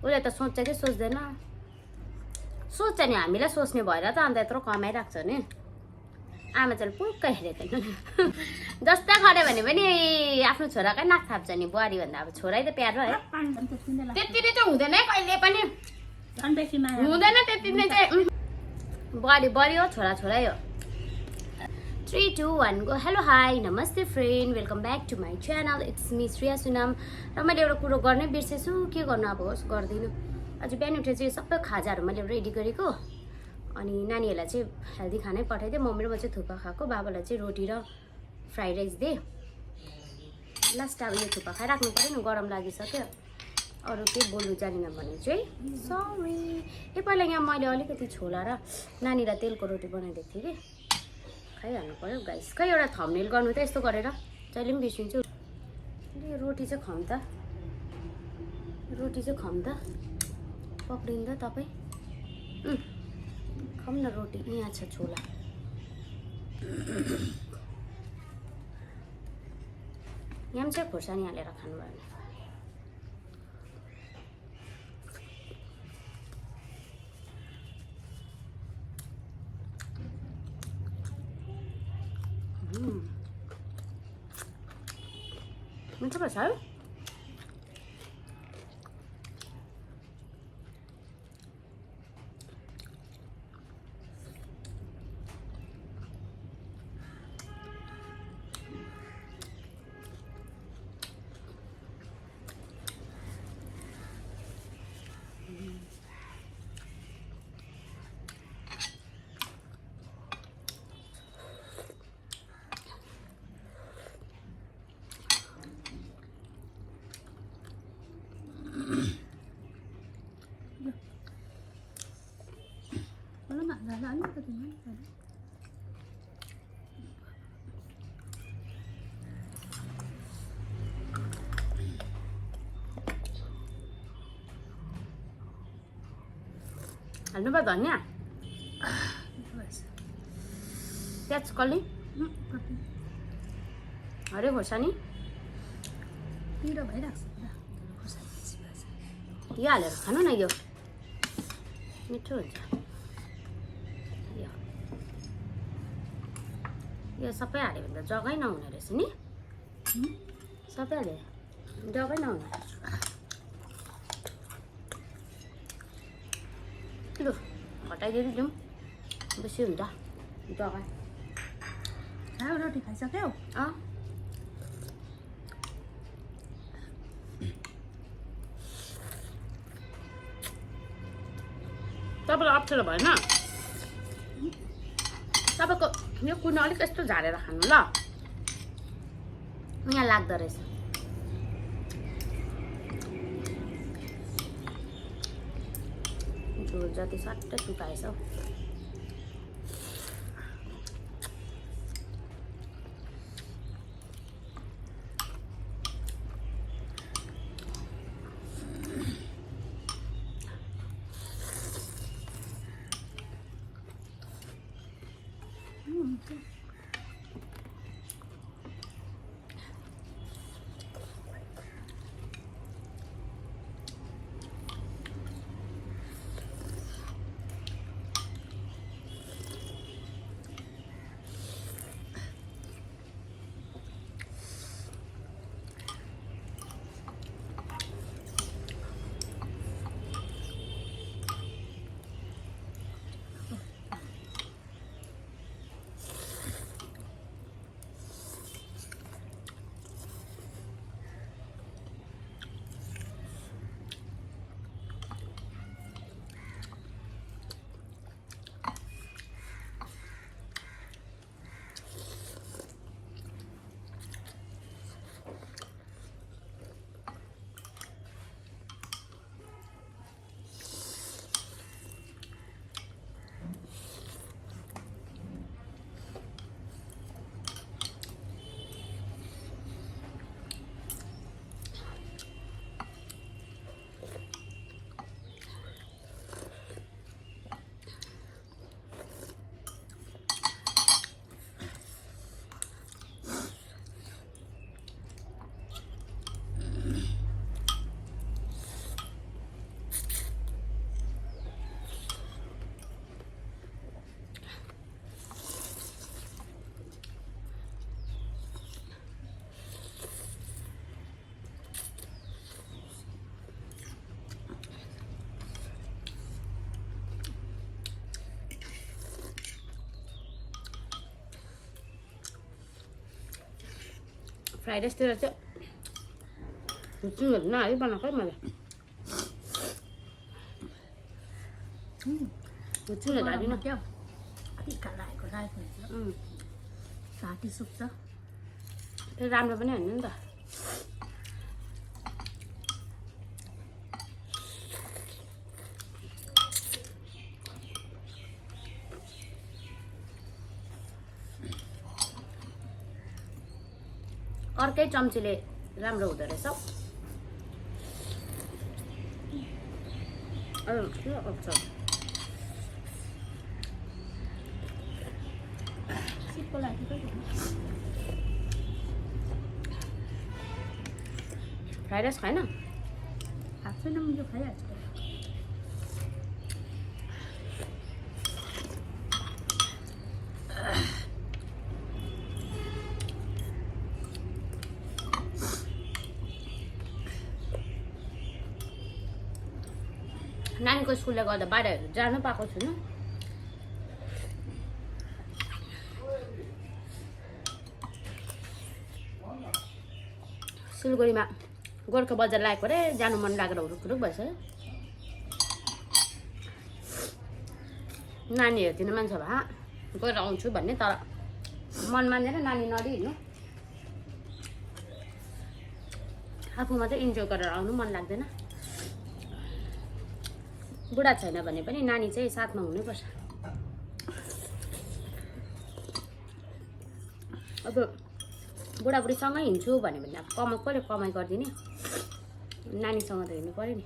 उसले त सोच्छ कि सोच्दैन सोच्छ नि हामीलाई सोच्ने भएर त अन्त यत्रो कमाइरहेको छ नि आमा चाहिँ पुक्कै हेरेको जस्तै गऱ्यो भने पनि आफ्नो छोराकै नाक थाप्छ नि बुहारी भन्दा अब छोरै त प्यारो है त्यति नै चाहिँ हुँदैन है कहिले पनि हुँदैन त्यति नै चाहिँ बुहारी बढी हो छोरा छोरै हो 3 2 1 गो हेलो हाई नमस्ते friend welcome back to my channel it's me Shreya Sunam र मैले एउटा कुरो गर्नै बिर्सेछु के गर्नु अब होस् गर्दिनँ आज बिहान उठेर चाहिँ सबै खाजाहरू मैले रेडी गरेको अनि नानीहरूलाई चाहिँ हेल्दी खानै पठाइदिएँ मम्मी र म चाहिँ थुक्पा खाएको बाबालाई चाहिँ रोटी र फ्राइड राइस दिएँ लास्ट अब यो थुक्पा खाइराख्नु पऱ्यो नि गरम लागिसक्यो अरू केही बोल्नु जानिनँ भने चाहिँ सरी ए पहिला यहाँ मैले अलिकति छोला र नानीलाई तेलको रोटी बनाइदिएको थिएँ कि खाइहाल्नु पऱ्यो गाइस खै एउटा थम्बनेल गर्नु त यस्तो गरेर जहिले पनि बिर्सिन्छु यो रोटी चाहिँ खम त पक्रिँदा तपाईँ खम न रोटी यहाँ छ छोला यहाँ चाहिँ खोर्सानी हालेर खानु भयो मिठो पर्छ है हाल्नु भयो धनियाँ प्याज कल्ली हरे खोर्सानी पिरो भइरहेको यो हालेर खानु न यो मिठो हुन्छ यो सबै हाल्यो भने त जग्गै नहुने रहेछ नि सबै हाल्यो जग्गै नहुने लु हटाइदिनु जाउँ बेसी हुन्छ जग्गा रोटी खाइसक्यौ तपाईँलाई अप्ठ्यारो भएन तपाईँको यो कुना अलिक यस्तो झारेर खानु ल यहाँ लाग्दो रहेछ झोल जति सट्टै सुकाएछ हौ फ्राइड राइसतिर चाहिँ हुचिङहरू नहाली बनाएको है मैले हुचिङहरू हालिन क्या टिका लागेको राखेको हुन्छ छाती सुक्छ त्यो राम्रो पनि होइन नि त अर्कै चम्चीले राम्रो हुँदो रहेछ सिपको लागि फ्राइड राइस खाएन खाएको छैन म यो खाइहाल्छु नानीको स्कुलले गर्दा बाहिरहरू जानु पाएको छुइनँ सिलगढीमा गोर्खा बजार लागेको रे जानु मन लागेर हुरुक भइसक्यो नानी हेरिदिनु मान्छे भए गएर आउँछु भन्ने तर मन मानेर नानी नदिहिँड्नु आफूमा चाहिँ इन्जोय गरेर आउनु मन लाग्दैन बुढा छैन भने पनि नानी चाहिँ साथमा हुनैपर्छ अब बुढाबुढीसँगै हिँड्छु भन्यो भने अब कसले कमाइ गरिदिने नानीसँग त हिँड्नु पऱ्यो नि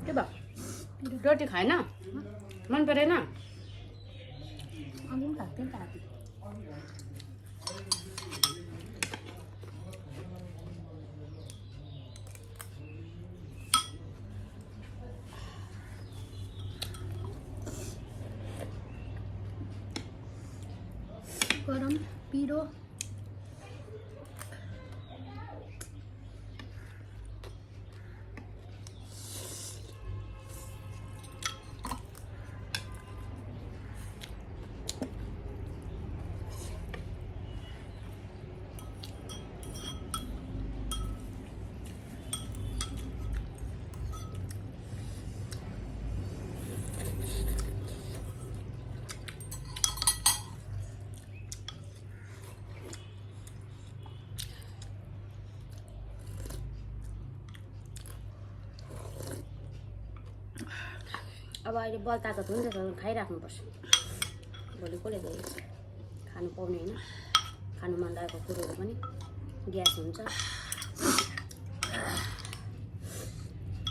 के भयो रोटी खाएन मन परेन अघि पनि खाएको थिएँ नि त गरम पिरो अब अहिले बल ताकत हुन्छ तर खाइराख्नुपर्छ भोलि कसले गयो खानु पाउने होइन खानु मन लागेको कुरोहरू पनि ग्यास हुन्छ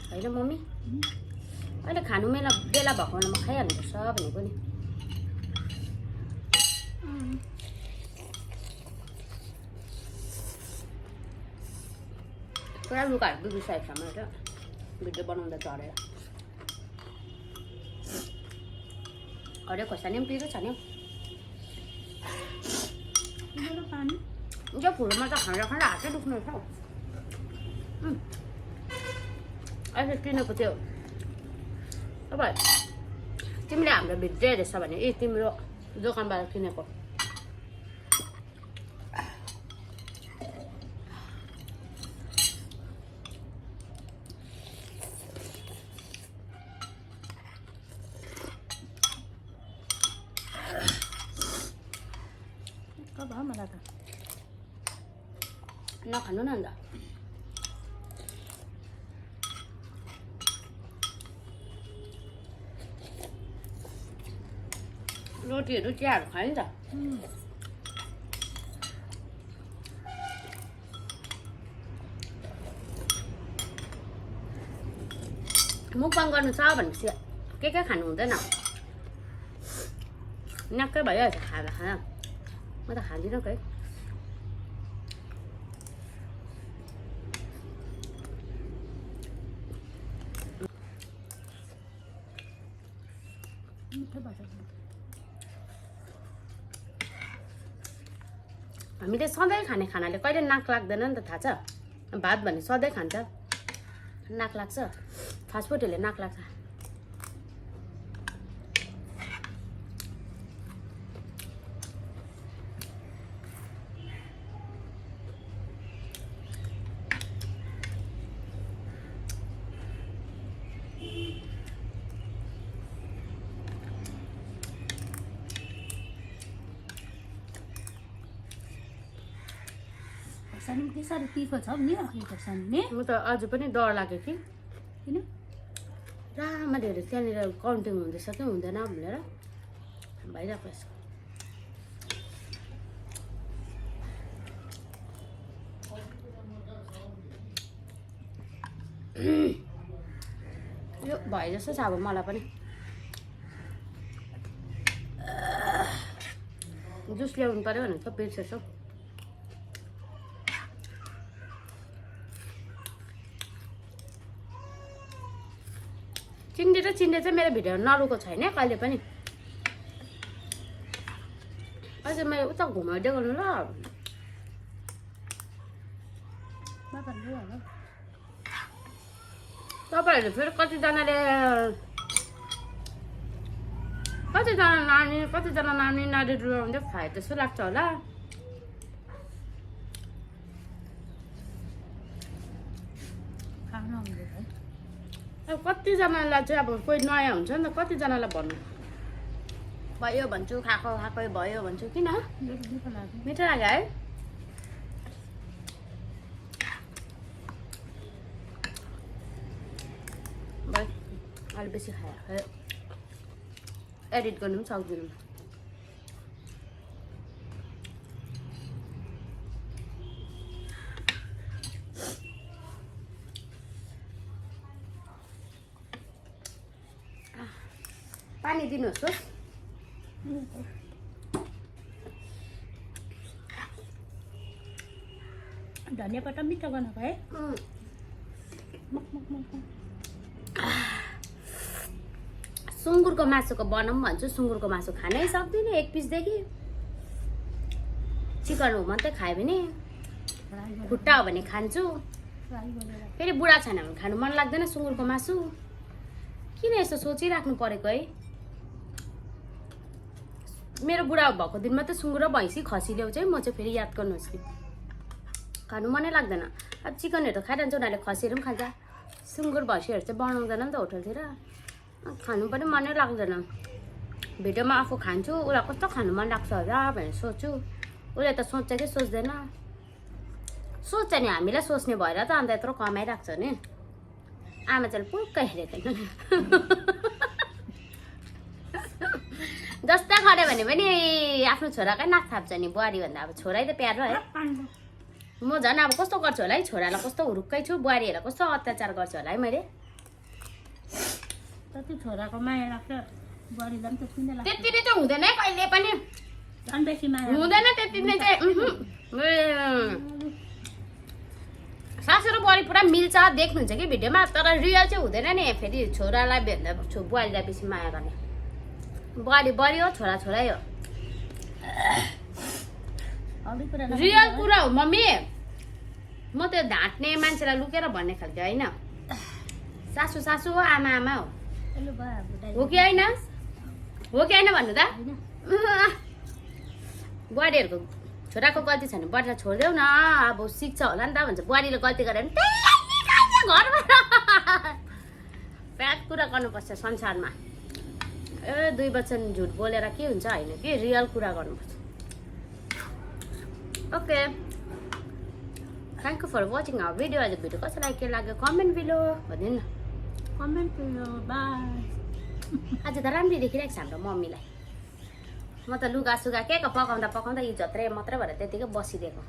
होइन मम्मी अहिले खानु बेला भएको बेलामा खाइहाल्नुपर्छ भनेको नि पुरा लुगाहरू बिग्रिसकेको छ मेरो भिडियो बनाउँदा झरेर हरियो खोर्सानी पनि पिरो छ नि पानी यो फुलमा त खाँदा हातै दुख्नु छ अहिले किनेको त्यो अब तिमीले हाम्रो भिडियो हेरेछ भने ए तिम्रो दोकानबाट किनेको भयो मलाई त नखानु न अन्त रोटीहरू चियाहरू खायो नि त मुकबाङ गर्नु छ भनेपछि के खानु हुँदैन नक्कै भइहाल्छ खाँदा खाँदा म त खाँदिनँ कहीँ हामीले सधैँ खाने खानाले कहिले नाक लाग्दैन नि त थाहा छ। भात भने सधैँ खान्छ, नाक लाग्छ। फास्टफुडहरूले नाक लाग्छ। सानो के साह्रो तिखो छ नि खोर्सानी म त आज पनि डर लाग्यो कि किन राम्ररी हेरेर त्यहाँनिर काउन्टिङ हुँदैछ कि हुँदैन भनेर भइरहेको यसको। यो भए जस्तो छ अब मलाई पनि। जुस ल्याउनु पर्यो भने त बिर्सेछु। चिन्डे र चिन्डे चाहिँ मेरो भिडियो नरुको छैन कहिले पनि। अझै मैले उता घुमाइदियो गर्नु ल। तपाईँहरूले फेरि कतिजना नानी नारी रुवाउँदै खाए जस्तो लाग्छ होला। अब कतिजनालाई चाहिँ अब कोही नयाँ हुन्छ नि त, कतिजनालाई भन्नु भयो भन्छु, खाएको भयो भन्छु। किन मिठो लाग्यो है? भयो अलिक बेसी खायो, एडिट गर्नु पनि सक्दिनँ। पानी दिनुहोस् हो। धनिया पत्ता मिठो बनाएको है। सुँगुरको मासुको बनाऊँ भन्छु, सुँगुरको मासु खानै सक्दिनँ एक पिसदेखि। चिकन हो मात्रै खायो भने, खुट्टा हो भने खान्छु। फेरि बुढा छैन भने खानु मन लाग्दैन सुँगुरको मासु। किन यस्तो सोचिराख्नु परेको है? मेरो बुढा भएको दिनमा त सुँगुर र भैँसी खसी ल्याउ चाहिँ म चाहिँ फेरि याद गर्नुहोस् कि खानु मनै लाग्दैन। अब चिकनहरू त खाइरहन्छ, उनीहरूले खसीहरू पनि खान्छ। सुँगुर भैँसीहरू चाहिँ बनाउँदैन नि त होटलतिर, खानु पनि मनै लाग्दैन। भिडियोमा आफू खान्छु, उसलाई कस्तो खानु मन लाग्छ होला भनेर सोच्छु। उसले त सोच्छ कि सोच्दैन? सोच्छ नि, हामीलाई सोच्ने भएर त अन्त यत्रो कमाइरहेको छ नि। आमा चाहिँ पुक्क हेरेको थिएन। जस्ता गऱ्यो भने पनि आफ्नो छोराकै नाक थाप्छ नि। बुहारी भन्दा अब छोरै त प्यारो है। म झन् अब कस्तो गर्छु होला है, छोरालाई कस्तो हुरुक्कै छु, बुहारीहरूलाई कस्तो अत्याचार गर्छु होला है मैले। जति छोराको माया लाग्छ बुहारीलाई पनि त्यति नै लाग्छ। त्यति नै चाहिँ हुँदैन है कहिले पनि, झन् बेसी माया हुँदैन त्यति नै चाहिँ। सासु र बुहारी पुरा मिल्छ देख्नुहुन्छ कि भिडियोमा, तर रियल चाहिँ हुँदैन नि। फेरि छोरालाई भन्दा बुहारीलाई बेसी माया गर्ने। बुहारी बुहारी हो, छोरा छोरै हो। रियल कुरा हो मम्मी। म त्यो ढाँट्ने मान्छेलाई लुकेर भन्ने खालको होइन। सासु सासु हो, आमा आमा हो। हो कि होइन? हो कि होइन भन्नु त? बुहारीहरूको छोराको गल्ती छैन, बुहारीलाई छोडिदेऊ न, अब सिक्छ होला नि त भन्छ। बुहारीले गल्ती गरे भने घरमा प्याट कुरा गर्नुपर्छ संसारमा। ए 2 वचन झुट बोलेर के हुन्छ? होइन कि रियल कुरा गर्नुपर्छ। Okay, thank you for watching our video. आज भिडियो कसैलाई के लाग्यो कमेन्ट बिलो भनिदिनु न। Comment below. बाई। आज त राम्ररी देखिरहेको छ हाम्रो मम्मीलाई। म त लुगा सुगा के पकाउँदा इज्जत मात्रै भएर त्यतिकै बसिदिएको।